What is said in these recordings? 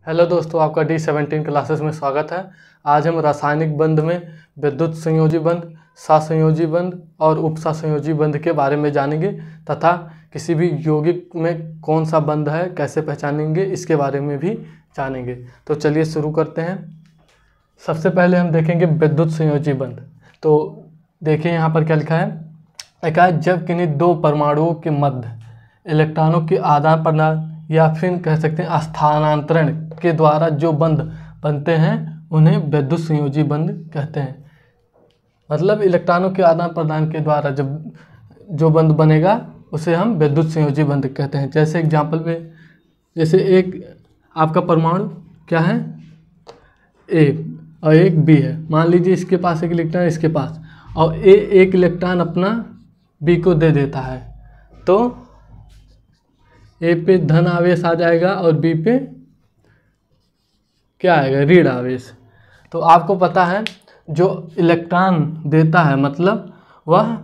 Hello दोस्तों, आपका D17 classes में स्वागत है। आज हम रासायनिक बंध में विद्युत संयोजी बंध, सहसंयोजी बंध और उपसहसंयोजी बंध के बारे में जानेंगे तथा किसी भी यौगिक में कौन सा बंध है, कैसे पहचानेंगे, इसके बारे में भी जानेंगे। तो चलिए शुरू करते हैं। सबसे पहले हम देखेंगे विद्युत संयोजी बंध। तो देखिए यहाँ पर क्या लिखा है। एक है जब किन्हीं दो परमाणुओं के मध्य इलेक्ट्रॉनों के आदान प्रदान या फिर कह सकते हैं स्थानांतरण के द्वारा जो बंध बनते हैं उन्हें विद्युत संयोजी बंध कहते हैं। मतलब इलेक्ट्रॉनों के आदान प्रदान के द्वारा जब जो बंध बनेगा उसे हम विद्युत संयोजी बंध कहते हैं। जैसे एग्जांपल पे, जैसे एक आपका परमाणु क्या है ए और एक बी है। मान लीजिए इसके पास एक इलेक्ट्रॉन, इसके पास, और ए एक इलेक्ट्रॉन अपना बी को दे देता है, तो ए पे धन आवेश आ जाएगा और बी पे क्या आएगा, ऋण आवेश। तो आपको पता है जो इलेक्ट्रॉन देता है मतलब वह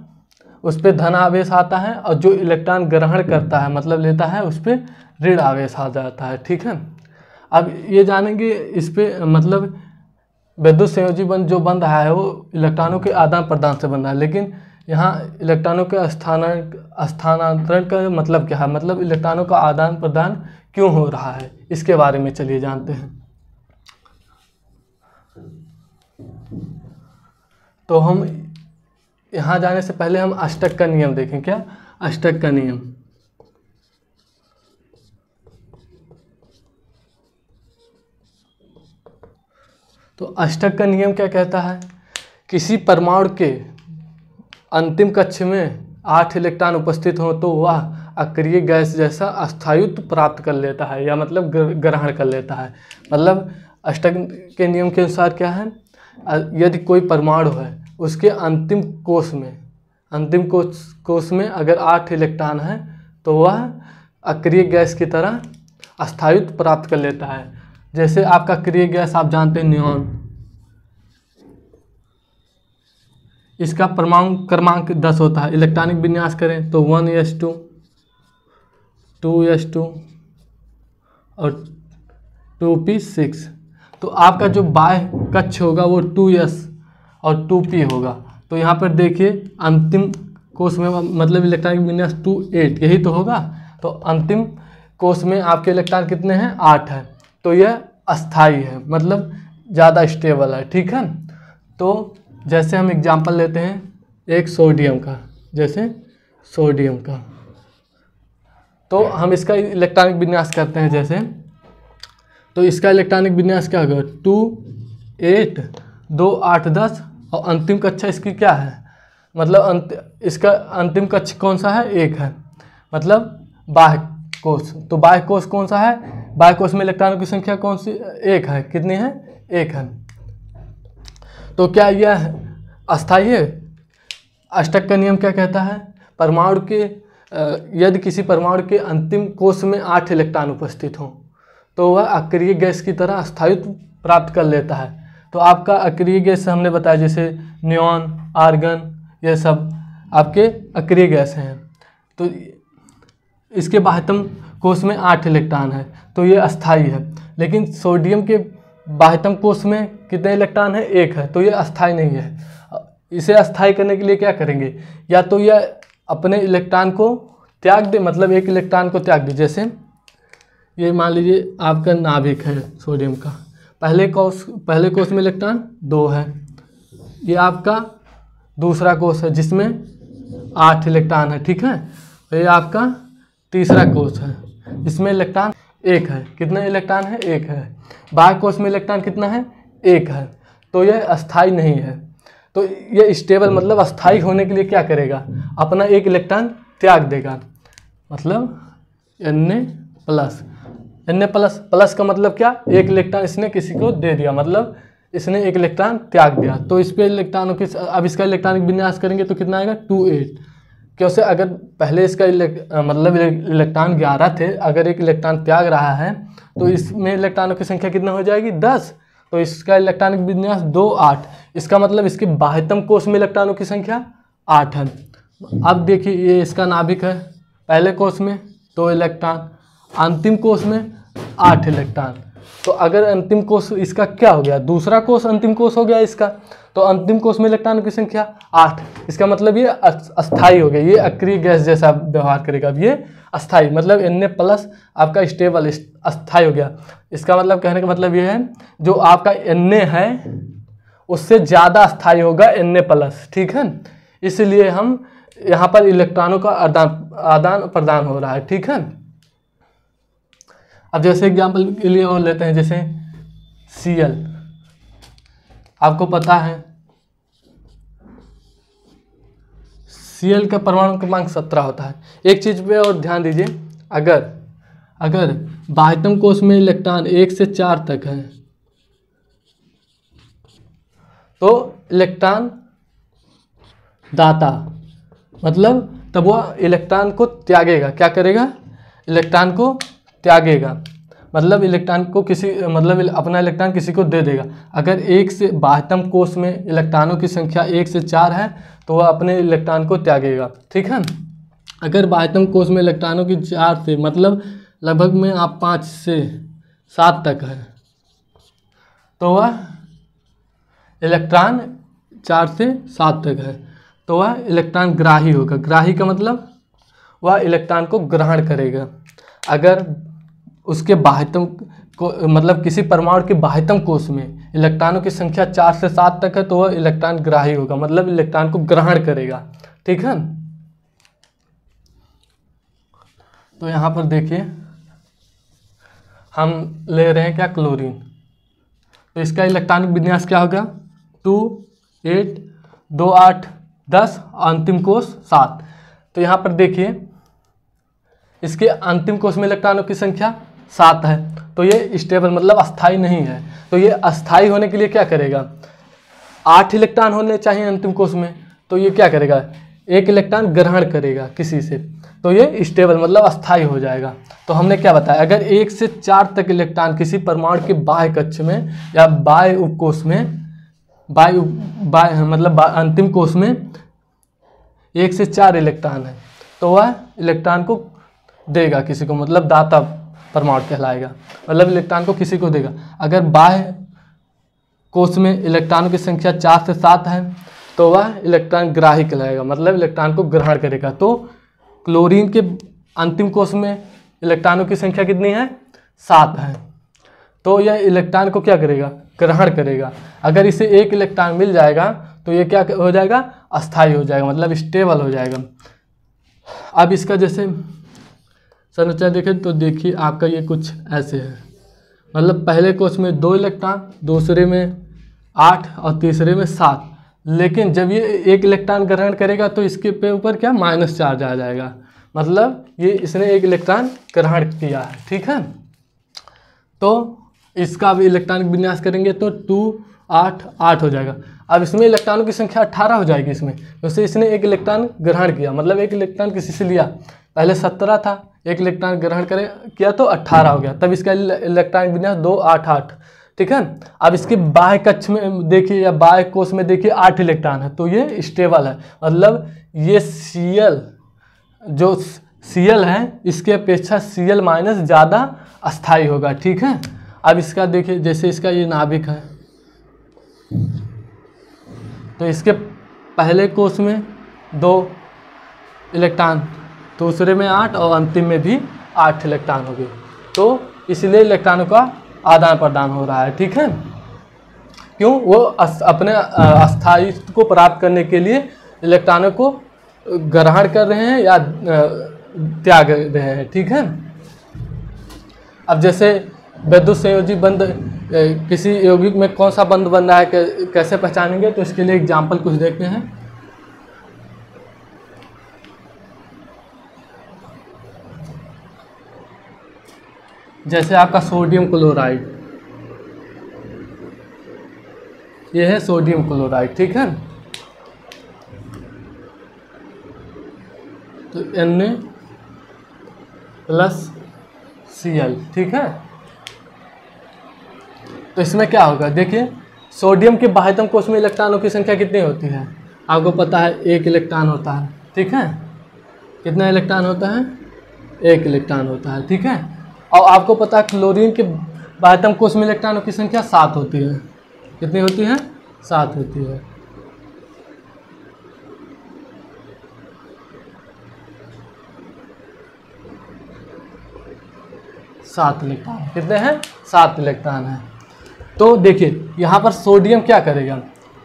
उस पे धन आवेश आता है, और जो इलेक्ट्रॉन ग्रहण करता है मतलब लेता है उस पे ऋण आवेश आ जाता है। ठीक है, अब ये जानेंगे इस पे मतलब विद्युत संयोजी बंध जो बंध है वो इलेक्ट्रॉनों के आदान प्रदान से बंधा है। लेकिन यहाँ इलेक्ट्रॉनों के स्थानांतरण का मतलब क्या है, मतलब इलेक्ट्रॉनों का आदान प्रदान क्यों हो रहा है, इसके बारे में चलिए जानते हैं। तो हम यहाँ जाने से पहले हम अष्टक का नियम देखें। क्या अष्टक का नियम? तो अष्टक का नियम क्या कहता है, किसी परमाणु के अंतिम कक्ष में 8 इलेक्ट्रॉन उपस्थित हो तो वह अक्रिय गैस जैसा अस्थायित्व प्राप्त कर लेता है, या मतलब ग्रहण कर लेता है। मतलब अष्टक के नियम के अनुसार क्या है, यदि कोई परमाणु है उसके अंतिम कोश में अगर 8 इलेक्ट्रॉन है तो वह अक्रिय गैस की तरह अस्थायित्व प्राप्त कर लेता है। जैसे आपका अक्रिय गैस आप जानते हैं नियॉन, इसका परमाणु क्रमांक 10 होता है। इलेक्ट्रॉनिक विन्यास करें तो 1s2 2s2 और 2p6। तो आपका जो बाह्य कक्ष होगा वो 2s और 2p होगा। तो यहाँ पर देखिए अंतिम कोश में मतलब इलेक्ट्रॉनिक विन्यास 2 8 यही तो होगा। तो अंतिम कोश में आपके इलेक्ट्रॉन कितने हैं, 8 है। तो यह अस्थाई है, मतलब ज़्यादा स्टेबल है। ठीक है, तो जैसे हम एग्जांपल लेते हैं एक सोडियम का, जैसे सोडियम का, तो हम इसका इलेक्ट्रॉनिक विन्यास करते हैं जैसे, तो इसका इलेक्ट्रॉनिक विन्यास क्या होगा, 2 8 2 8 10, और अंतिम कक्षा इसकी क्या है, मतलब इसका अंतिम कक्ष कौन सा है, 1 है, मतलब बाह्य कोश। तो बाह्य कोश कौन सा है, बाह्य कोश में इलेक्ट्रॉनों की संख्या कौन सी, 1 है। कितनी है, 1 है। तो क्या यह अस्थायी है? अष्टक का नियम क्या कहता है, परमाणु के यदि किसी परमाणु के अंतिम कोश में 8 इलेक्ट्रॉन उपस्थित हों तो वह अक्रिय गैस की तरह अस्थायित्व प्राप्त कर लेता है। तो आपका अक्रिय गैस हमने बताया जैसे नियॉन, आर्गन, ये सब आपके अक्रिय गैस हैं। तो इसके बाह्यतम कोश में 8 इलेक्ट्रॉन है तो ये अस्थायी है। लेकिन सोडियम के बाह्यतम कोश में कितने इलेक्ट्रॉन है, 1 है, तो ये अस्थायी नहीं है। इसे अस्थायी करने के लिए क्या करेंगे, या तो यह अपने इलेक्ट्रॉन को त्याग दे, मतलब एक इलेक्ट्रॉन को त्याग दे। जैसे ये मान लीजिए आपका नाभिक है सोडियम का, पहले कोश में इलेक्ट्रॉन 2 है, ये आपका दूसरा कोश है जिसमें 8 इलेक्ट्रॉन है। ठीक है, ये आपका तीसरा कोश है इसमें इलेक्ट्रॉन 1 है। कितने इलेक्ट्रॉन है, 1 है। बाह्य कोश में इलेक्ट्रॉन कितना है, 1 है। तो यह अस्थाई नहीं है। तो यह स्टेबल मतलब अस्थाई होने के लिए क्या करेगा, अपना एक इलेक्ट्रॉन त्याग देगा, मतलब Na प्लस का मतलब क्या, एक इलेक्ट्रॉन इसने किसी को दे दिया, मतलब इसने एक इलेक्ट्रॉन त्याग दिया। तो इस पे इलेक्ट्रॉनों की, अब इसका इलेक्ट्रॉनिक विन्यास करेंगे तो कितना आएगा, 2 8। क्योंकि अगर पहले इसका मतलब इलेक्ट्रॉन 11 थे, अगर एक इलेक्ट्रॉन त्याग रहा है तो इसमें इलेक्ट्रॉनों की संख्या कितना हो जाएगी, 10। तो इसका इलेक्ट्रॉनिक विन्यास 2 8। इसका मतलब इसके बाह्यतम कोश में इलेक्ट्रॉनों की संख्या 8 है। अब देखिए ये इसका नाभिक है, पहले कोश में 2 इलेक्ट्रॉन, अंतिम कोश में 8 इलेक्ट्रॉन। तो अगर अंतिम कोष इसका क्या हो गया, दूसरा कोष अंतिम कोष हो गया इसका, तो अंतिम कोष में इलेक्ट्रॉनों की संख्या 8। इसका मतलब ये अस्थाई हो गया, ये अक्रिय गैस जैसा व्यवहार करेगा। अब ये अस्थाई मतलब Na+ आपका स्टेबल अस्थाई हो गया। इसका मतलब कहने का मतलब ये है जो आपका Na है उससे ज़्यादा अस्थाई होगा Na+, ठीक है। इसलिए हम यहाँ पर इलेक्ट्रॉनों का आदान प्रदान हो रहा है, ठीक है। अब जैसे एग्जाम्पल के लिए और लेते हैं, जैसे Cl, आपको पता है Cl का परमाणु क्रमांक 17 होता है। एक चीज़ पे और ध्यान दीजिए, अगर बाह्यतम कोष में इलेक्ट्रॉन 1 से 4 तक है तो इलेक्ट्रॉन दाता मतलब तब वह इलेक्ट्रॉन को त्यागेगा। क्या करेगा, इलेक्ट्रॉन को त्यागेगा, मतलब इलेक्ट्रॉन को अपना इलेक्ट्रॉन किसी को दे देगा। अगर 1 से बाह्यतम कोष में इलेक्ट्रॉनों की संख्या 1 से 4 है तो वह अपने इलेक्ट्रॉन को त्यागेगा, ठीक है। अगर बाह्यतम कोष में इलेक्ट्रॉनों की 4 से मतलब लगभग में आप 5 से 7 तक है तो वह इलेक्ट्रॉन 4 से 7 तक है तो वह इलेक्ट्रॉन ग्राही होगा। ग्राही का मतलब वह इलेक्ट्रॉन को ग्रहण करेगा। अगर उसके बाह्यतम को मतलब किसी परमाणु के बाह्यतम कोष में इलेक्ट्रॉनों की संख्या 4 से 7 तक है तो वह इलेक्ट्रॉन ग्राही होगा, मतलब इलेक्ट्रॉन को ग्रहण करेगा, ठीक है। तो यहाँ पर देखिए हम ले रहे हैं क्या, क्लोरीन। तो इसका इलेक्ट्रॉनिक विन्यास क्या होगा, 2 8 2 8 10, अंतिम कोष 7। तो यहाँ पर देखिए इसके अंतिम कोष में इलेक्ट्रॉनों की संख्या 7 है तो ये स्टेबल मतलब अस्थाई नहीं है। तो ये अस्थाई होने के लिए क्या करेगा, 8 इलेक्ट्रॉन होने चाहिए अंतिम कोष में, तो ये क्या करेगा, 1 इलेक्ट्रॉन ग्रहण करेगा किसी से, तो ये स्टेबल मतलब अस्थाई हो जाएगा। तो हमने क्या बताया, अगर 1 से 4 तक इलेक्ट्रॉन किसी परमाणु के बाह्य कक्ष में या बाह्य उपकोष में मतलब अंतिम कोष में 1 से 4 इलेक्ट्रॉन है तो वह इलेक्ट्रॉन को देगा किसी को, मतलब दाता परमाणु कहलाएगा, मतलब इलेक्ट्रॉन को किसी को देगा। अगर बाह्य कोष में इलेक्ट्रॉनों की संख्या 4 से 7 है तो वह इलेक्ट्रॉन ग्राही कहलाएगा, मतलब इलेक्ट्रॉन को ग्रहण करेगा। तो क्लोरीन के अंतिम कोष में इलेक्ट्रॉनों की संख्या कितनी है, 7 है, तो यह इलेक्ट्रॉन को क्या करेगा, ग्रहण करेगा। अगर इसे 1 इलेक्ट्रॉन मिल जाएगा तो ये क्या हो जाएगा, अस्थाई हो जाएगा, मतलब स्टेबल हो जाएगा। अब इसका जैसे संरचना देखें तो देखिए आपका ये कुछ ऐसे है, मतलब पहले कोष में 2 इलेक्ट्रॉन, दूसरे में 8 और तीसरे में 7, लेकिन जब ये 1 इलेक्ट्रॉन ग्रहण करेगा तो इसके पे ऊपर क्या माइनस चार्ज आ जाएगा, मतलब ये इसने 1 इलेक्ट्रॉन ग्रहण किया है, ठीक है। तो इसका भी इलेक्ट्रॉनिक विन्यास करेंगे तो 2 8 8 हो जाएगा। अब इसमें इलेक्ट्रॉनों की संख्या 18 हो जाएगी इसमें, तो इसने 1 इलेक्ट्रॉन ग्रहण किया, मतलब 1 इलेक्ट्रॉन किसी से लिया, पहले 17 था, 1 इलेक्ट्रॉन ग्रहण किया तो 18 हो गया, तब इसका इलेक्ट्रॉनिक विन्यास 2 8 8, ठीक है। अब इसके बाह्य कक्ष में देखिए या बाह्य कोष में देखिए 8 इलेक्ट्रॉन है तो ये स्टेबल है, मतलब ये Cl है इसके अपेक्षा Cl- ज़्यादा अस्थाई होगा, ठीक है। अब इसका देखिए जैसे इसका ये नाभिक है तो इसके पहले कोष में 2 इलेक्ट्रॉन, दूसरे में 8 और अंतिम में भी 8 इलेक्ट्रॉन हो गए, तो इसलिए इलेक्ट्रॉनों का आदान प्रदान हो रहा है, ठीक है। क्यों, वो अपने अस्थायित्व को प्राप्त करने के लिए इलेक्ट्रॉनों को ग्रहण कर रहे हैं या त्याग रहे हैं, ठीक है। अब जैसे विद्युत संयोजी बंध किसी यौगिक में कौन सा बंध बन रहा है कैसे पहचानेंगे, तो इसके लिए एग्जाम्पल कुछ देखते हैं। जैसे आपका सोडियम क्लोराइड, ये है सोडियम क्लोराइड, ठीक है। तो Na+Cl, ठीक है। तो इसमें क्या होगा, देखिए सोडियम के बाह्यतम कोष में इलेक्ट्रॉनों की संख्या कितनी होती है, आपको पता है 1 इलेक्ट्रॉन होता है, ठीक है। कितना इलेक्ट्रॉन होता है, 1 इलेक्ट्रॉन होता है, ठीक है। और आपको पता है क्लोरीन के बाह्यतम कोश में इलेक्ट्रॉनों की संख्या 7 होती है। कितनी होती है? 7 होती है। सात इलेक्ट्रॉन कितने हैं? 7 इलेक्ट्रॉन हैं। तो देखिए यहाँ पर सोडियम क्या करेगा,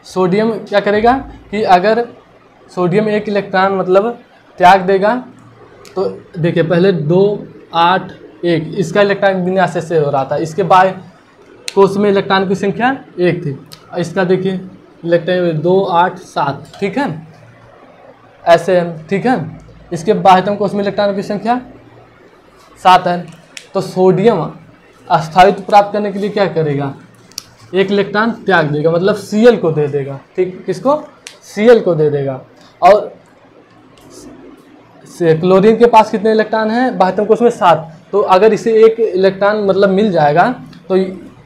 सोडियम क्या करेगा कि अगर सोडियम 1 इलेक्ट्रॉन मतलब त्याग देगा, तो देखिए पहले 2 8 1 इसका इलेक्ट्रॉन विन्यास ऐसे हो रहा था, इसके बाह्य कोश में इलेक्ट्रॉन की संख्या 1 थी, इसका देखिए इलेक्ट्रॉन 2 8 7, ठीक है, ऐसे है, ठीक है। इसके बाह्यतम कोश में इलेक्ट्रॉन की संख्या 7 है। तो सोडियम अस्थायित्व प्राप्त करने के लिए क्या करेगा, 1 इलेक्ट्रॉन त्याग देगा, मतलब Cl को दे देगा, ठीक, किसको? Cl को दे देगा। और क्लोरीन के पास कितने इलेक्ट्रॉन हैं बाह्यतम कोश में? 7। तो अगर इसे 1 इलेक्ट्रॉन मतलब मिल जाएगा तो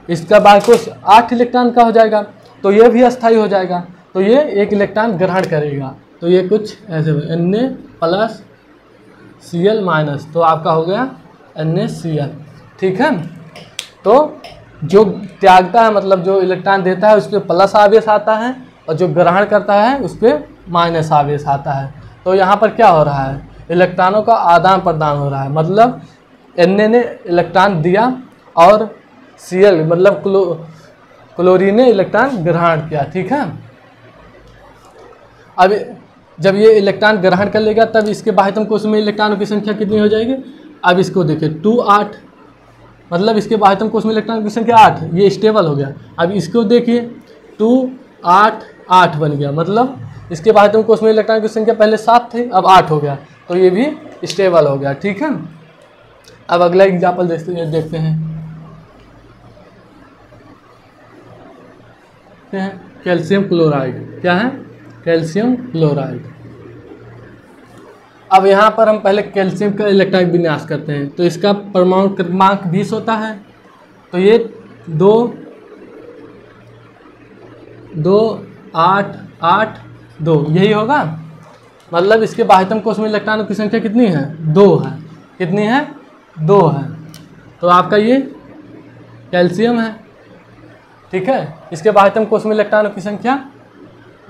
इसका बाह्य कोश 8 इलेक्ट्रॉन का हो जाएगा, तो ये भी अस्थायी हो जाएगा, तो ये 1 इलेक्ट्रॉन ग्रहण करेगा। तो ये कुछ ऐसे Na + Cl-, तो आपका हो गया NaCl, ठीक है। तो जो त्यागता है मतलब जो इलेक्ट्रॉन देता है उस पर प्लस आवेश आता है, और जो ग्रहण करता है उस पर माइनस आवेश आता है। तो यहाँ पर क्या हो रहा है, इलेक्ट्रॉनों का आदान प्रदान हो रहा है, मतलब Na ने इलेक्ट्रॉन दिया और Cl मतलब क्लोरीन ने इलेक्ट्रॉन ग्रहण किया, ठीक है। अब जब ये इलेक्ट्रॉन ग्रहण कर लेगा तब इसके बाह्यतम कोश में इलेक्ट्रॉनों की संख्या कितनी हो जाएगी? अब इसको देखिए 2 8, मतलब इसके बाह्यतम कोश में इलेक्ट्रॉन की संख्या 8, ये स्टेबल हो गया। अब इसको देखिए 2 8 8 बन गया, मतलब इसके बाह्यतम कोश में इलेक्ट्रॉन की संख्या पहले 7 थी, अब 8 हो गया, तो ये भी स्टेबल हो गया, ठीक है। अब अगला एग्जाम्पल देखते हैं कैल्शियम क्लोराइड। क्या है? Calcium chloride. अब यहाँ पर हम पहले कैल्शियम का इलेक्ट्रॉनिक विन्यास करते हैं, तो इसका परमाणु क्रमांक 20 होता है, तो ये 2 2 8 8 2 यही होगा, मतलब इसके बाह्यतम कोश में इलेक्ट्रॉनों की संख्या कितनी है? 2 है। कितनी है? 2 है। तो आपका ये कैल्शियम है, ठीक है। इसके बाह्यतम कोश में इलेक्ट्रॉनों की संख्या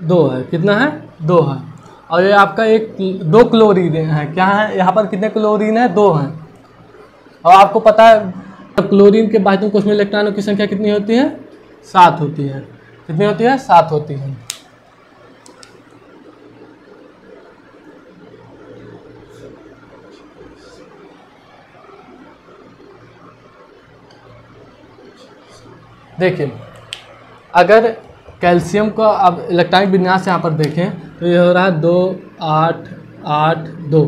2 है। कितना है? 2 है। और ये आपका 2 क्लोरीन है। क्या है यहाँ पर? कितने क्लोरीन है? 2 हैं। और आपको पता है क्लोरीन के बाह्यतम कोश में इलेक्ट्रॉनों की संख्या कितनी होती है? 7 होती है। कितनी होती है? 7 होती है। देखिए अगर कैल्शियम का अब इलेक्ट्रॉनिक विन्यास यहाँ पर देखें तो ये हो रहा है 2 8 8 2।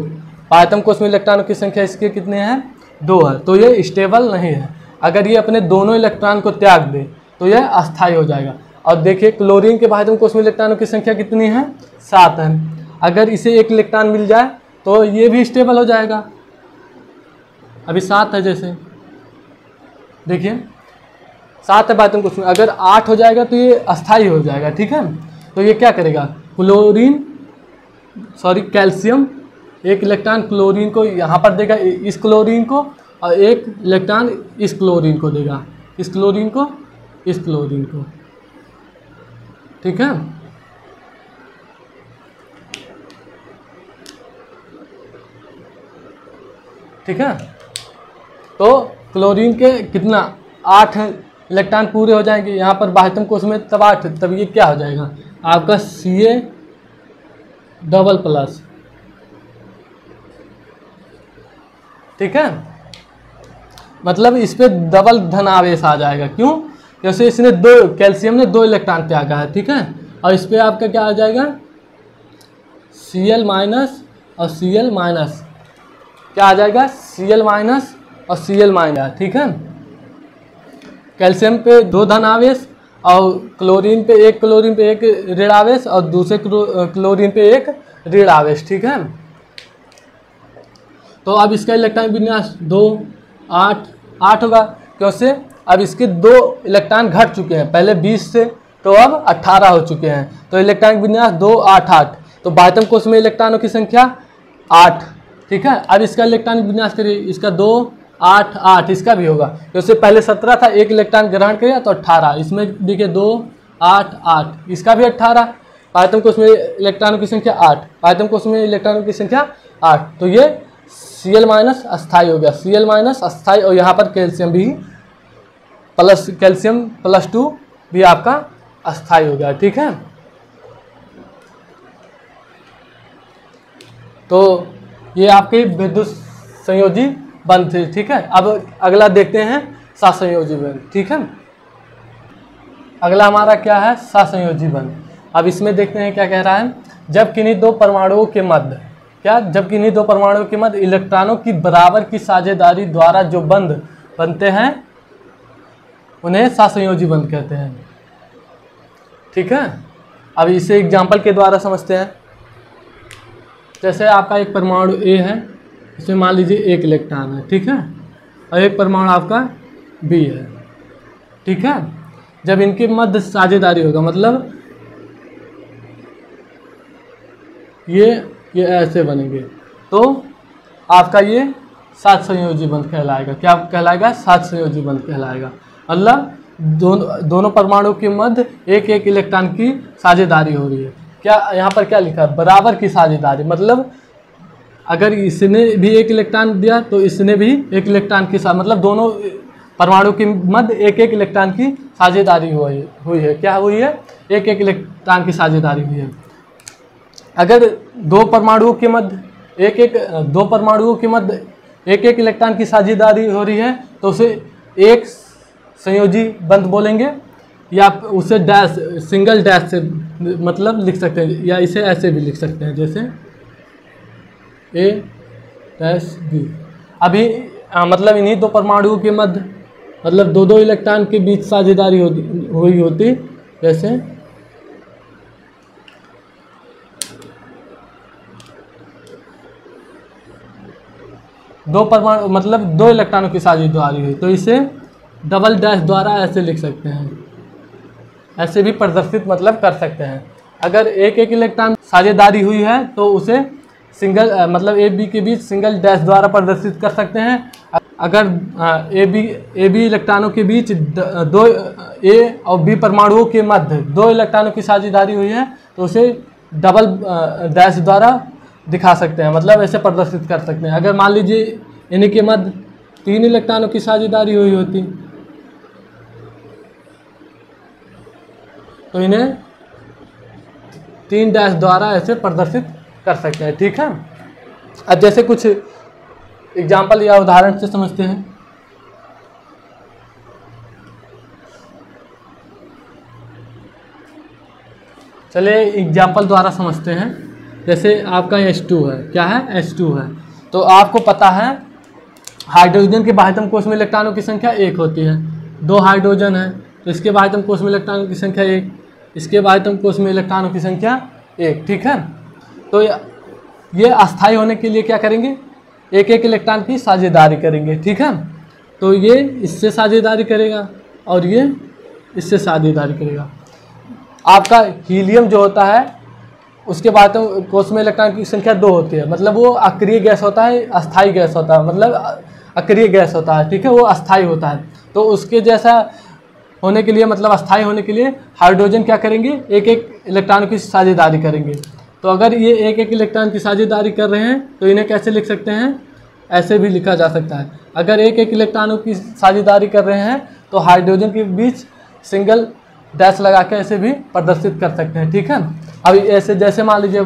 बाह्यतम कोश में इलेक्ट्रॉनों की संख्या इसके कितने हैं? 2 है। तो ये स्टेबल नहीं है। अगर ये अपने दोनों इलेक्ट्रॉन को त्याग दे तो यह अस्थायी हो जाएगा। और देखिए क्लोरीन के बाह्यतम कोश में इलेक्ट्रॉनों की संख्या कितनी है? 7 है। अगर इसे 1 इलेक्ट्रॉन मिल जाए तो ये भी स्टेबल हो जाएगा। अभी 7 है, जैसे देखिए 7 है बाह्यतम कोश में, अगर 8 हो जाएगा तो ये अस्थायी हो जाएगा, ठीक है। तो ये क्या करेगा? कैल्शियम 1 इलेक्ट्रॉन क्लोरीन को यहाँ पर देगा, इस क्लोरीन को, और 1 इलेक्ट्रॉन इस क्लोरीन को देगा, इस क्लोरीन को, इस क्लोरीन को, ठीक है। ठीक है, तो क्लोरीन के कितना 8 इलेक्ट्रॉन पूरे हो जाएंगे यहाँ पर बाह्यतम कोश में, तब 8, तब ये क्या हो जाएगा आपका Ca++, ठीक है। मतलब इस पे डबल धनावेश आ जाएगा। क्यों? क्योंकि इसने कैल्शियम ने 2 इलेक्ट्रॉन त्यागा है, ठीक है। और इस पे आपका क्या आ जाएगा? Cl- और Cl-, क्या आ जाएगा? Cl- और Cl-, ठीक है। कैल्शियम पे 2 धन आवेश और क्लोरीन पे 1 ऋण आवेश और दूसरे क्लोरीन पे 1 ऋण आवेश, ठीक है। तो अब इसका इलेक्ट्रॉन विन्यास 2 8 8 होगा, क्योंकि अब इसके 2 इलेक्ट्रॉन घट चुके हैं, पहले 20 से तो अब 18 हो चुके हैं। तो इलेक्ट्रॉनिक विन्यास 2 8 8। तो बाह्यतम कोश में इलेक्ट्रॉनों की संख्या 8, ठीक है। अब इसका इलेक्ट्रॉनिक विन्यास करिए, इसका 2 8 8 इसका भी होगा, तो उससे पहले 17 था, एक इलेक्ट्रॉन ग्रहण किया तो 18, इसमें देखिए 2 8 8, इसका भी 18, पायतम कोष में इलेक्ट्रॉनों की संख्या 8, पायतम कोष में इलेक्ट्रॉनों की संख्या 8, तो ये Cl- अस्थाई हो गया, Cl- अस्थाई, और यहाँ पर कैल्शियम भी प्लस, कैल्शियम +2 भी आपका अस्थाई हो गया, ठीक है। तो ये आपके विद्युत संयोजी बंध थे, ठीक है। अब अगला देखते हैं सहसंयोजी बंध, ठीक है। अगला हमारा क्या है, सहसंयोजी बंध। अब इसमें देखते हैं क्या कह रहा है, जब किन्हीं दो परमाणुओं के मध्य, क्या, जब किन्हीं दो परमाणुओं के मध्य इलेक्ट्रॉनों की बराबर की साझेदारी द्वारा जो बंध बनते हैं उन्हें सहसंयोजी बंध कहते हैं, ठीक है। अब इसे एग्जाम्पल के द्वारा समझते हैं। जैसे आपका एक परमाणु A है, इसमें मान लीजिए एक इलेक्ट्रॉन है, ठीक है, और एक परमाणु आपका B है, ठीक है। जब इनके मध्य साझेदारी होगा, मतलब ये ऐसे बनेंगे, तो आपका ये सहसंयोजी बंध कहलाएगा। क्या कहलाएगा, सहसंयोजी बंध कहलाएगा। मतलब दोनों परमाणु के मध्य एक एक इलेक्ट्रॉन की साझेदारी हो रही है। क्या यहाँ पर क्या लिखा है, बराबर की साझेदारी, मतलब अगर इसने भी एक इलेक्ट्रॉन दिया तो इसने भी एक इलेक्ट्रॉन के साथ, मतलब दोनों परमाणु के मध्य एक एक इलेक्ट्रॉन की साझेदारी हुई है। क्या हुई है, एक एक इलेक्ट्रॉन की साझेदारी हुई है। अगर दो परमाणुओं के मध्य एक एक इलेक्ट्रॉन की साझेदारी हो रही है तो उसे एक संयोजी बंध बोलेंगे, या उसे डैश, सिंगल डैश से मतलब लिख सकते हैं, या इसे ऐसे भी लिख सकते हैं, जैसे A-B। अभी मतलब इन्हीं दो परमाणुओं के मध्य, मतलब दो इलेक्ट्रॉन के बीच साझेदारी हुई होती, जैसे दो परमाणु, मतलब दो इलेक्ट्रॉनों की साझेदारी हुई, तो इसे डबल डैश द्वारा ऐसे लिख सकते हैं, ऐसे भी प्रदर्शित मतलब कर सकते हैं। अगर एक एक इलेक्ट्रॉन साझेदारी हुई है तो उसे सिंगल, मतलब ए बी के बीच सिंगल डैश द्वारा प्रदर्शित कर सकते हैं। अगर ए बी इलेक्ट्रॉनों के बीच दो ए और बी परमाणुओं के मध्य दो इलेक्ट्रॉनों की साझेदारी हुई है तो उसे डबल डैश द्वारा दिखा सकते हैं, मतलब ऐसे प्रदर्शित कर सकते हैं। अगर मान लीजिए इन्हीं के मध्य 3 इलेक्ट्रॉनों की साझेदारी हुई होती तो इन्हें 3 डैश द्वारा ऐसे प्रदर्शित कर सकते हैं, ठीक है। अब जैसे कुछ एग्जाम्पल या उदाहरण से समझते हैं। चलिए एग्जाम्पल द्वारा समझते हैं। जैसे आपका H2 है, क्या है, H2 है, तो आपको पता है हाइड्रोजन के बाह्यतम कोश में इलेक्ट्रॉनों की संख्या 1 होती है। 2 हाइड्रोजन है तो इसके बाह्यतम कोश में इलेक्ट्रॉनों की संख्या 1, इसके बाह्यतम कोश में इलेक्ट्रॉनों की संख्या 1, ठीक है। तो ये अस्थायी होने के लिए क्या करेंगे, एक एक इलेक्ट्रॉन की साझेदारी करेंगे, ठीक है। तो ये इससे साझेदारी करेगा और ये इससे साझेदारी करेगा। आपका हीलियम जो होता है उसके बाद तो कोश में इलेक्ट्रॉन की संख्या 2 होती है, मतलब वो अक्रिय गैस होता है, अस्थाई गैस होता है, मतलब अक्रिय गैस होता है, ठीक है, वो अस्थाई होता है। तो उसके जैसा होने के लिए, मतलब अस्थाई होने के लिए हाइड्रोजन क्या करेंगे, एक एक इलेक्ट्रॉन की साझेदारी करेंगे। तो अगर ये एक एक इलेक्ट्रॉन की साझेदारी कर रहे हैं तो इन्हें कैसे लिख सकते हैं, ऐसे भी लिखा जा सकता है। अगर एक एक इलेक्ट्रॉनों की साझेदारी कर रहे हैं तो हाइड्रोजन के बीच सिंगल डैश लगा के ऐसे भी प्रदर्शित कर सकते हैं, ठीक है। अब ऐसे जैसे मान लीजिए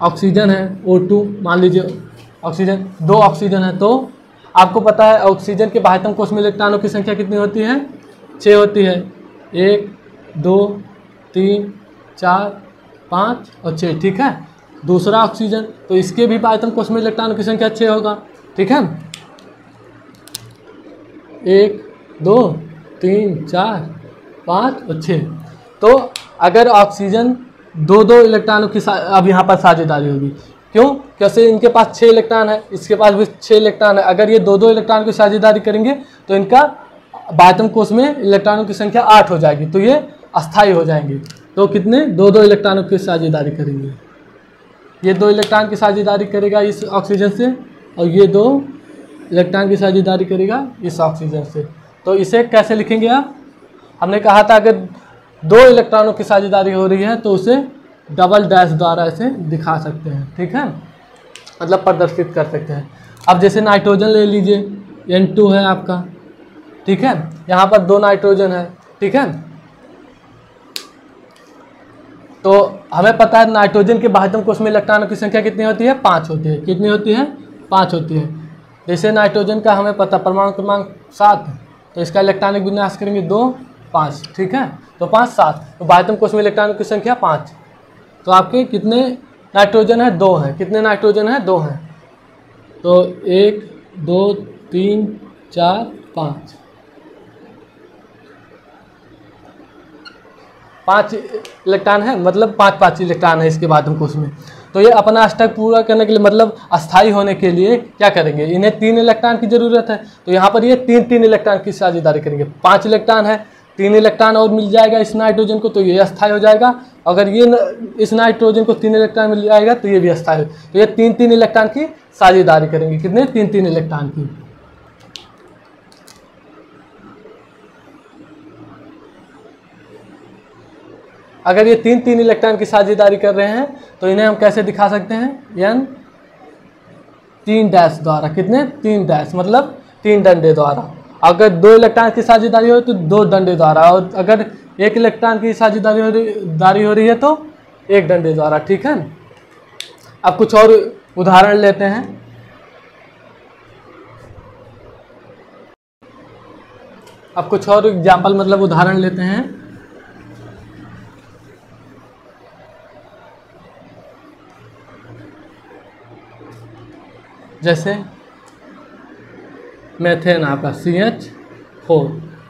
ऑक्सीजन है O2, मान लीजिए ऑक्सीजन 2 ऑक्सीजन है, तो आपको पता है ऑक्सीजन के बाह्यतम कोश में इलेक्ट्रॉनों की संख्या कितनी होती है, 6 होती है। 1 2 3 4 5 और 6, ठीक है। दूसरा ऑक्सीजन, तो इसके भी बाह्यतम कोश में इलेक्ट्रॉनों की संख्या 6 होगा, ठीक है। 1 2 3 4 5 और 6। तो अगर ऑक्सीजन दो इलेक्ट्रॉनों की अब यहाँ पर साझेदारी होगी, क्यों, क्योंकि इनके पास 6 इलेक्ट्रॉन है, इसके पास भी 6 इलेक्ट्रॉन है। अगर ये दो इलेक्ट्रॉन की साझेदारी करेंगे तो इनका बाह्यतम कोश में इलेक्ट्रॉनों की संख्या 8 हो जाएगी, तो ये अस्थायी हो जाएंगे। तो कितने, दो इलेक्ट्रॉनों की साझेदारी करेंगे, ये 2 इलेक्ट्रॉन की साझेदारी करेगा इस ऑक्सीजन से, और ये 2 इलेक्ट्रॉन की साझेदारी करेगा इस ऑक्सीजन से। तो इसे कैसे लिखेंगे आप? हमने कहा था अगर 2 इलेक्ट्रॉनों की साझेदारी हो रही है तो उसे डबल डैश द्वारा इसे दिखा सकते हैं, ठीक है, मतलब प्रदर्शित कर सकते हैं। अब जैसे नाइट्रोजन ले लीजिए, N2 है आपका, ठीक है, यहाँ पर 2 नाइट्रोजन है, ठीक है। तो हमें पता है नाइट्रोजन के बाह्यतम कोश में इलेक्ट्रॉनों की संख्या कितनी होती है? 5 होती है। कितनी होती है? 5 होती है। जैसे नाइट्रोजन का हमें पता परमाणु क्रमांक 7, तो इसका इलेक्ट्रॉनिक विन्यास करेंगे 2 5, ठीक है, तो 5 7, तो बाह्यतम कोश में इलेक्ट्रॉनों की संख्या 5। तो आपके कितने नाइट्रोजन है? 2 हैं। कितने नाइट्रोजन है? 2 हैं। तो 1 2 3 4 5 5 इलेक्ट्रॉन है, मतलब 5 5 इलेक्ट्रॉन है इसके बाह्यतम कोश में। तो ये अपना अष्टक पूरा करने के लिए, मतलब अस्थायी होने के लिए क्या करेंगे? इन्हें 3 इलेक्ट्रॉन की जरूरत है, तो यहाँ पर ये 3 इलेक्ट्रॉन की साझेदारी करेंगे। 5 इलेक्ट्रॉन है, 3 इलेक्ट्रॉन और मिल जाएगा इस नाइट्रोजन को, तो ये अस्थायी हो जाएगा। अगर ये इस नाइट्रोजन को 3 इलेक्ट्रॉन मिल जाएगा तो ये भी अस्थायी हो। तो ये 3 इलेक्ट्रॉन की साझेदारी करेंगे। कितने? 3 इलेक्ट्रॉन की। अगर ये 3 इलेक्ट्रॉन की साझेदारी कर रहे हैं तो इन्हें हम कैसे दिखा सकते हैं? N 3 डैश द्वारा। कितने? 3 डैश, मतलब 3 डंडे द्वारा। अगर 2 इलेक्ट्रॉन की साझेदारी हो तो 2 डंडे द्वारा, और अगर 1 इलेक्ट्रॉन की साझेदारी हो रही है तो 1 डंडे द्वारा, ठीक है। अब कुछ और उदाहरण लेते हैं। अब कुछ और एग्जाम्पल, मतलब उदाहरण लेते हैं। जैसे मेथेन आपका CH4,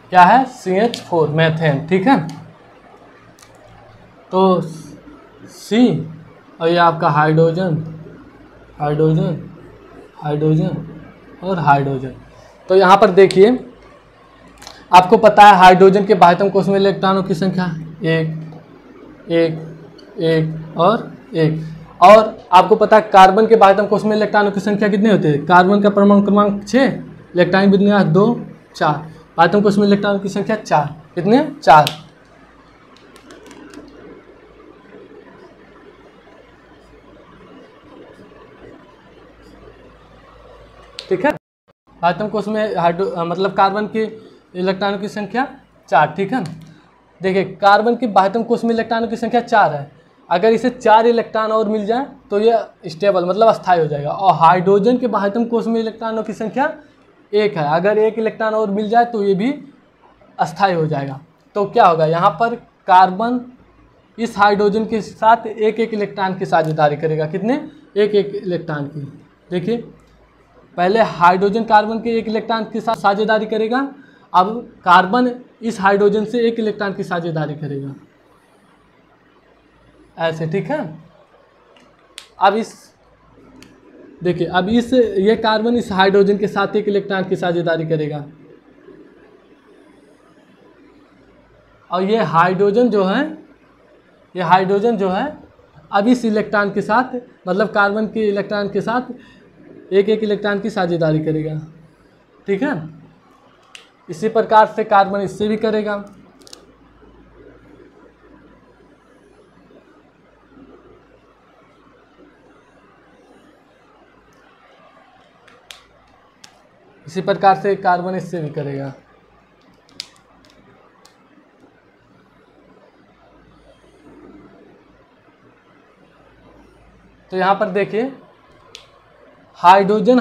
क्या है? CH4 मेथेन, ठीक है। तो C और ये आपका हाइड्रोजन हाइड्रोजन हाइड्रोजन और हाइड्रोजन। तो यहाँ पर देखिए, आपको पता है हाइड्रोजन के बाह्यतम कोश में इलेक्ट्रॉनों की संख्या 1 1 1 और 1। और आपको पता है कार्बन के बाह्यतम कोश में इलेक्ट्रॉनों की संख्या कितने होते हैं? कार्बन का परमाणु क्रमांक 6, इलेक्ट्रॉनिक विन्यास 2 4, बाह्यतम कोश में इलेक्ट्रॉनों की संख्या 4। कितने? 4। ठीक है, बाह्यतम कोश में मतलब कार्बन के इलेक्ट्रॉनों की संख्या 4, ठीक है। देखिए, कार्बन के बाह्यतम कोश में इलेक्ट्रॉनों की संख्या 4 है। अगर इसे 4 इलेक्ट्रॉन और मिल जाए तो ये स्टेबल, मतलब अस्थायी हो जाएगा। और हाइड्रोजन के बाह्यतम कोश में इलेक्ट्रॉनों की संख्या 1 है। अगर 1 इलेक्ट्रॉन और मिल जाए तो ये भी अस्थायी हो जाएगा। तो क्या होगा? यहाँ पर कार्बन इस हाइड्रोजन के साथ 1 इलेक्ट्रॉन की साझेदारी करेगा। कितने? 1 इलेक्ट्रॉन की। देखिए, पहले हाइड्रोजन कार्बन के 1 इलेक्ट्रॉन के साथ साझेदारी करेगा, अब कार्बन इस हाइड्रोजन से 1 इलेक्ट्रॉन की साझेदारी करेगा, ऐसे, ठीक है। अब देखिए, अब ये कार्बन इस हाइड्रोजन के साथ 1 इलेक्ट्रॉन की साझेदारी करेगा, और ये हाइड्रोजन जो है अब इस इलेक्ट्रॉन के साथ, मतलब कार्बन के इलेक्ट्रॉन के साथ 1 इलेक्ट्रॉन की साझेदारी करेगा, ठीक है। इसी प्रकार से कार्बन इससे भी करेगा। इसी प्रकार से कार्बन इससे भी करेगा। तो यहाँ पर देखिए, हाइड्रोजन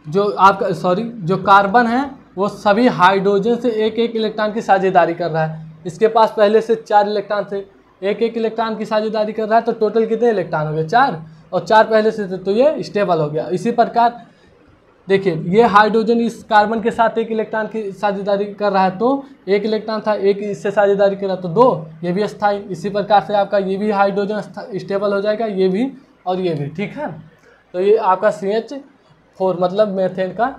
जो कार्बन है वो सभी हाइड्रोजन से 1 इलेक्ट्रॉन की साझेदारी कर रहा है। इसके पास पहले से 4 इलेक्ट्रॉन थे, 1 इलेक्ट्रॉन की साझेदारी कर रहा है, तो टोटल कितने इलेक्ट्रॉन हो गए? 4, और 4 पहले से थे, तो ये स्टेबल हो गया। इसी प्रकार देखिए, ये हाइड्रोजन इस कार्बन के साथ 1 इलेक्ट्रॉन की साझेदारी कर रहा है, तो 1 इलेक्ट्रॉन था, 1 इससे साझेदारी कर रहा, तो 2, ये भी अस्थायी। इसी प्रकार से आपका ये भी हाइड्रोजन स्टेबल हो जाएगा, ये भी और ये भी, ठीक है। तो ये आपका CH4 मतलब मेथेन का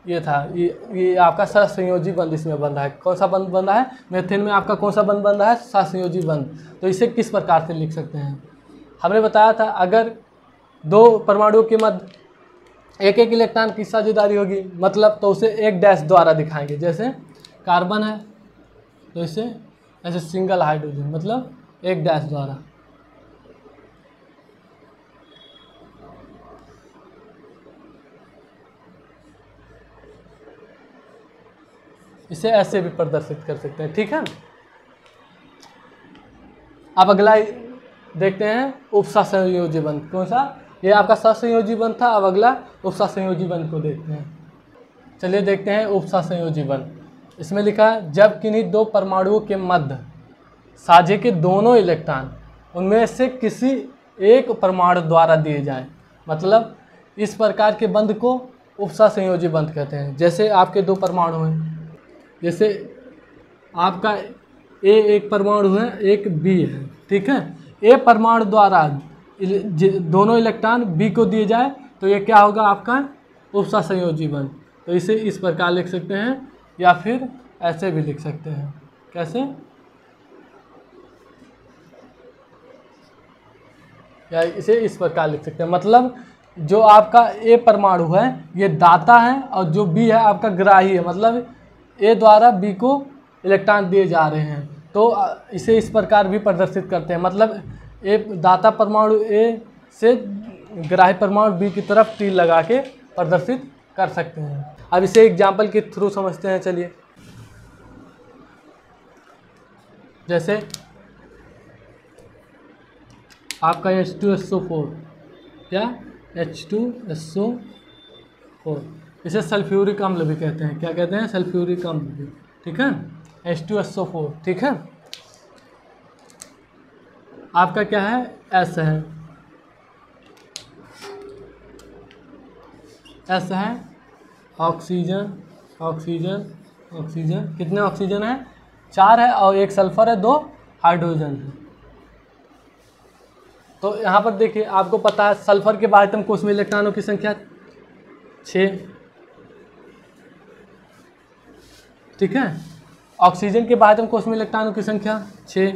ये था, ये आपका सहसंयोजी बंध इसमें बन रहा है। कौन सा बंध बन रहा है? मेथेन में आपका कौन सा बंध बन रहा है? सहसंयोजी बंध। तो इसे किस प्रकार से लिख सकते हैं? हमने बताया था, अगर 2 परमाणुओं के मध्य एक एक इलेक्ट्रॉन की साझेदारी होगी, मतलब तो उसे एक डैश द्वारा दिखाएंगे। जैसे कार्बन है तो इसे ऐसे सिंगल हाइड्रोजन, मतलब एक डैश द्वारा। इसे ऐसे भी प्रदर्शित कर सकते हैं, ठीक है। अब अगला देखते हैं उपसंयोजी बंध। कौन सा? ये आपका सहसंयोजी बंध था। अब अगला उपसंयोजी बंध को देखते हैं। चलिए देखते हैं उपसंयोजी बंध। इसमें लिखा है जब किन्हीं दो परमाणुओं के मध्य साझे के दोनों इलेक्ट्रॉन उनमें से किसी एक परमाणु द्वारा दिए जाएं, मतलब इस प्रकार के बंध को उपसंयोजी बंध कहते हैं। जैसे आपके दो परमाणु हैं, जैसे आपका ए एक परमाणु है, एक बी है, ठीक है। ए परमाणु द्वारा दोनों इलेक्ट्रॉन बी को दिए जाए तो ये क्या होगा? आपका उपसंयोजी बंध। तो इसे इस प्रकार लिख सकते हैं, या फिर ऐसे भी लिख सकते हैं। कैसे? या इसे इस प्रकार लिख सकते हैं, मतलब जो आपका ए परमाणु है ये दाता है और जो बी है आपका ग्राही है, मतलब ए द्वारा बी को इलेक्ट्रॉन दिए जा रहे हैं। तो इसे इस प्रकार भी प्रदर्शित करते हैं, मतलब ए दाता परमाणु ए से ग्राही परमाणु बी की तरफ तीर लगा के प्रदर्शित कर सकते हैं। अब इसे एग्जाम्पल के थ्रू समझते हैं। चलिए, जैसे आपका H2SO4 या H2SO4, इसे सल्फ्यूरिक अम्ल भी कहते हैं। क्या कहते हैं? सल्फ्यूरिक अम्ल भी, ठीक है। H2SO4, ठीक है। आपका क्या है? S है, S है, ऑक्सीजन ऑक्सीजन ऑक्सीजन। कितने ऑक्सीजन है? 4 है, और एक सल्फर है, 2 हाइड्रोजन है। तो यहाँ पर देखिए, आपको पता है सल्फर के बाह्यतम कोश में इलेक्ट्रॉनों की संख्या 6, ठीक है। ऑक्सीजन के बाह्यतम कोश में इलेक्ट्रॉनों की संख्या 6।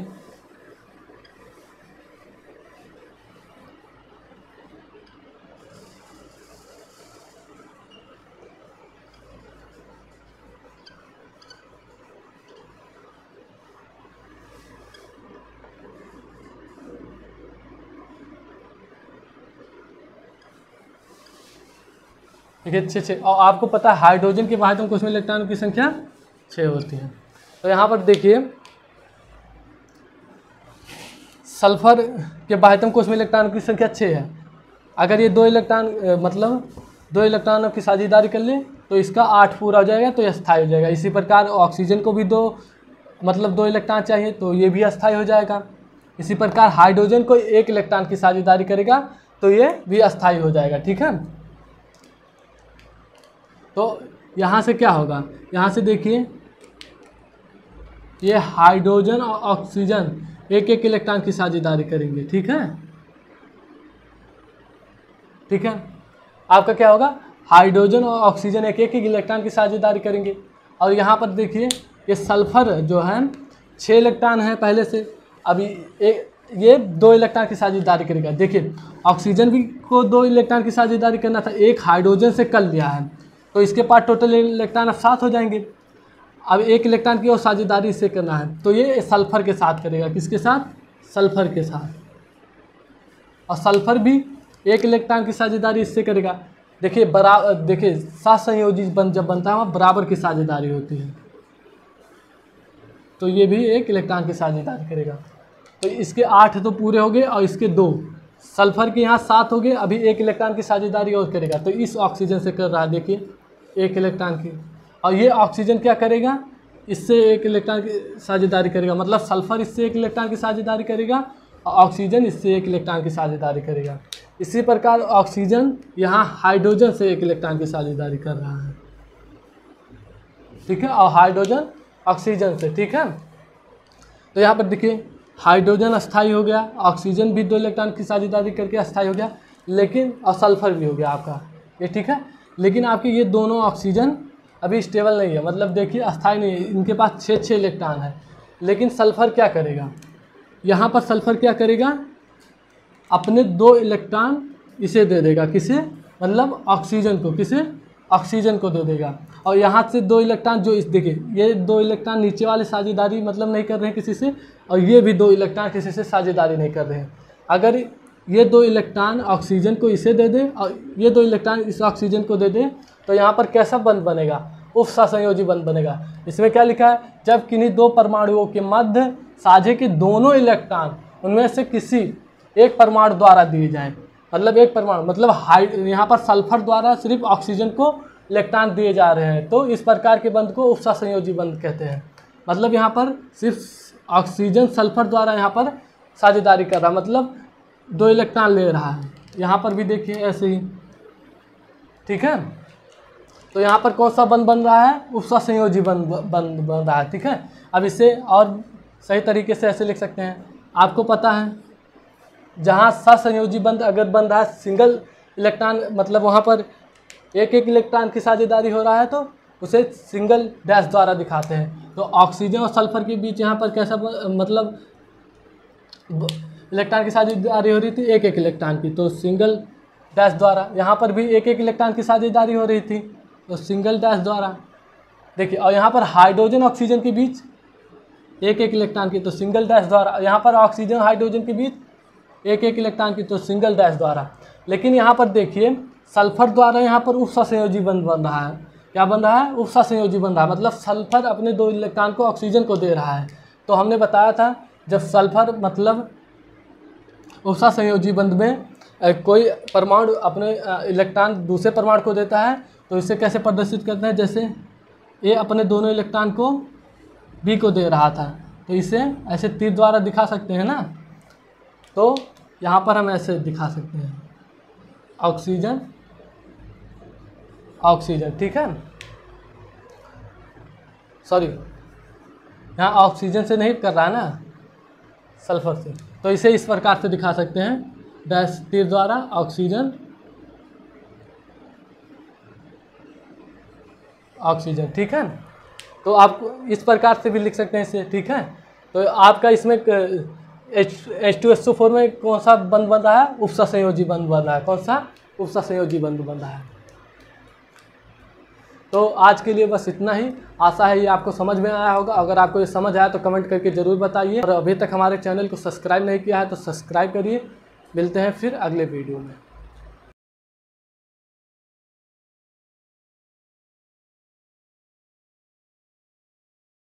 ठीक है, 6। और आपको पता है हाइड्रोजन के बाह्यतम कोश में इलेक्ट्रॉनों की संख्या 6 होती है। तो यहाँ पर देखिए, सल्फर के बाह्यतम कोश में इलेक्ट्रॉनों की संख्या 6 है। अगर ये 2 इलेक्ट्रॉन मतलब 2 इलेक्ट्रॉनों की साझेदारी कर ले तो इसका 8 पूरा हो जाएगा, तो यह अस्थायी हो जाएगा। इसी प्रकार ऑक्सीजन को भी 2 इलेक्ट्रॉन चाहिए, तो ये भी अस्थायी हो जाएगा। इसी प्रकार हाइड्रोजन को 1 इलेक्ट्रॉन की साझेदारी करेगा तो ये भी अस्थायी हो जाएगा, ठीक है। तो यहाँ से क्या होगा? यहाँ से देखिए, ये हाइड्रोजन और ऑक्सीजन 1-1 इलेक्ट्रॉन की साझेदारी करेंगे, ठीक है। ठीक है, आपका क्या होगा? हाइड्रोजन और ऑक्सीजन 1-1 इलेक्ट्रॉन की साझेदारी करेंगे। और यहाँ पर देखिए, ये सल्फर जो है 6 इलेक्ट्रॉन है पहले से, अभी ये 2 इलेक्ट्रॉन की साझेदारी करेगा। देखिए, ऑक्सीजन भी को 2 इलेक्ट्रॉन की साझेदारी करना था, एक हाइड्रोजन से कर लिया है, तो इसके पास टोटल इलेक्ट्रॉन अब 7 हो जाएंगे। अब 1 इलेक्ट्रॉन की और साझेदारी इससे करना है, तो ये सल्फर के साथ करेगा। किसके साथ? सल्फर के साथ। और सल्फर भी 1 इलेक्ट्रॉन की साझेदारी इससे करेगा। देखिए देखिए, सहसंयोजी बंध जब बनता है वहाँ बराबर की साझेदारी होती है, तो ये भी 1 इलेक्ट्रॉन की साझेदारी करेगा। तो इसके 8 तो पूरे हो गए और इसके 2, सल्फर के यहाँ 7 हो गए। अभी 1 इलेक्ट्रॉन की साझेदारी और करेगा, तो इस ऑक्सीजन से कर रहा है, देखिए 1 इलेक्ट्रॉन की। और ये ऑक्सीजन क्या करेगा? इससे 1 इलेक्ट्रॉन की साझेदारी करेगा, मतलब सल्फर इससे 1 इलेक्ट्रॉन की साझेदारी करेगा और ऑक्सीजन इससे 1 इलेक्ट्रॉन की साझेदारी करेगा। इसी प्रकार ऑक्सीजन यहाँ हाइड्रोजन से 1 इलेक्ट्रॉन की साझेदारी कर रहा है, ठीक है, और हाइड्रोजन ऑक्सीजन से, ठीक है। तो यहाँ पर देखिए, हाइड्रोजन अस्थायी हो गया, ऑक्सीजन भी 2 इलेक्ट्रॉन की साझेदारी करके अस्थायी हो गया, लेकिन और सल्फर भी हो गया आपका, ये ठीक है। लेकिन आपके ये दोनों ऑक्सीजन अभी स्टेबल नहीं है, मतलब देखिए अस्थायी नहीं है, इनके पास 6 इलेक्ट्रॉन है। लेकिन सल्फर क्या करेगा? यहाँ पर सल्फर क्या करेगा? अपने 2 इलेक्ट्रॉन इसे दे देगा, किसे? मतलब ऑक्सीजन को, किसे, ऑक्सीजन को दे देगा। और यहाँ से 2 इलेक्ट्रॉन जो इस देखिए, ये 2 इलेक्ट्रॉन नीचे वाले साझेदारी मतलब नहीं कर रहे हैं किसी से, और ये भी 2 इलेक्ट्रॉन किसी से साझेदारी नहीं कर रहे हैं। अगर ये 2 इलेक्ट्रॉन ऑक्सीजन को इसे दे दें और ये 2 इलेक्ट्रॉन इस ऑक्सीजन को दे दें, तो यहाँ पर कैसा बंध बनेगा, उप सहसंयोजी बंध बनेगा। इसमें क्या लिखा है, जब किन्हीं 2 परमाणुओं के मध्य साझे के दोनों इलेक्ट्रॉन उनमें से किसी एक परमाणु द्वारा दिए जाएं, मतलब एक परमाणु मतलब यहाँ पर सल्फर द्वारा सिर्फ ऑक्सीजन को इलेक्ट्रॉन दिए जा रहे हैं, तो इस प्रकार के बंध को उप सहसंयोजी बंध कहते हैं। मतलब यहाँ पर सिर्फ ऑक्सीजन सल्फर द्वारा यहाँ पर साझेदारी कर रहा है, मतलब 2 इलेक्ट्रॉन ले रहा है। यहाँ पर भी देखिए ऐसे ही, ठीक है। तो यहाँ पर कौन सा बंध बन रहा है, उप सहसंयोजी बंध बन रहा है, ठीक है। अब इसे और सही तरीके से ऐसे लिख सकते हैं, आपको पता है जहाँ सहसंयोजी बंध अगर बन रहा है सिंगल इलेक्ट्रॉन, मतलब वहाँ पर एक इलेक्ट्रॉन की साझेदारी हो रहा है, तो उसे सिंगल डैश द्वारा दिखाते हैं। तो ऑक्सीजन और सल्फर के बीच यहाँ पर कैसा मतलब इलेक्ट्रॉन की साझेदारी हो रही थी, एक इलेक्ट्रॉन की, तो सिंगल डैश द्वारा। यहाँ पर भी एक इलेक्ट्रॉन की साझेदारी हो रही थी, तो सिंगल डैश द्वारा। देखिए, और यहाँ पर हाइड्रोजन ऑक्सीजन के बीच एक इलेक्ट्रॉन की, तो सिंगल डैश द्वारा। यहाँ पर ऑक्सीजन हाइड्रोजन के बीच एक इलेक्ट्रॉन की, तो सिंगल डैश द्वारा। लेकिन यहाँ पर देखिए सल्फर द्वारा यहाँ पर उप सहसंयोजी बंध बन रहा है। क्या बन रहा है, उप सहसंयोजी बन रहा है, मतलब सल्फर अपने 2 इलेक्ट्रॉन को ऑक्सीजन को दे रहा है। तो हमने बताया था जब सल्फर मतलब उप सहसंयोजी बंध में कोई परमाणु अपने इलेक्ट्रॉन दूसरे परमाणु को देता है, तो इसे कैसे प्रदर्शित करते हैं, जैसे ए अपने दोनों इलेक्ट्रॉन को बी को दे रहा था, तो इसे ऐसे तीर द्वारा दिखा सकते हैं ना। तो यहाँ पर हम ऐसे दिखा सकते हैं, ऑक्सीजन ऑक्सीजन, ठीक है। सॉरी, यहाँ ऑक्सीजन से नहीं कर रहा है ना, सल्फर से, तो इसे इस प्रकार से दिखा सकते हैं, डैश तीर द्वारा ऑक्सीजन ऑक्सीजन, ठीक है। तो आप इस प्रकार से भी लिख सकते हैं इसे, ठीक है। तो आपका इसमें H2SO4 में कौन सा बंध बन रहा है, उप सहसंयोजी बंध बन रहा है। कौन सा, उप सहसंयोजी बंध बन रहा है। तो आज के लिए बस इतना ही। आशा है ये आपको समझ में आया होगा। अगर आपको ये समझ आया तो कमेंट करके ज़रूर बताइए, और अभी तक हमारे चैनल को सब्सक्राइब नहीं किया है तो सब्सक्राइब करिए। मिलते हैं फिर अगले वीडियो में।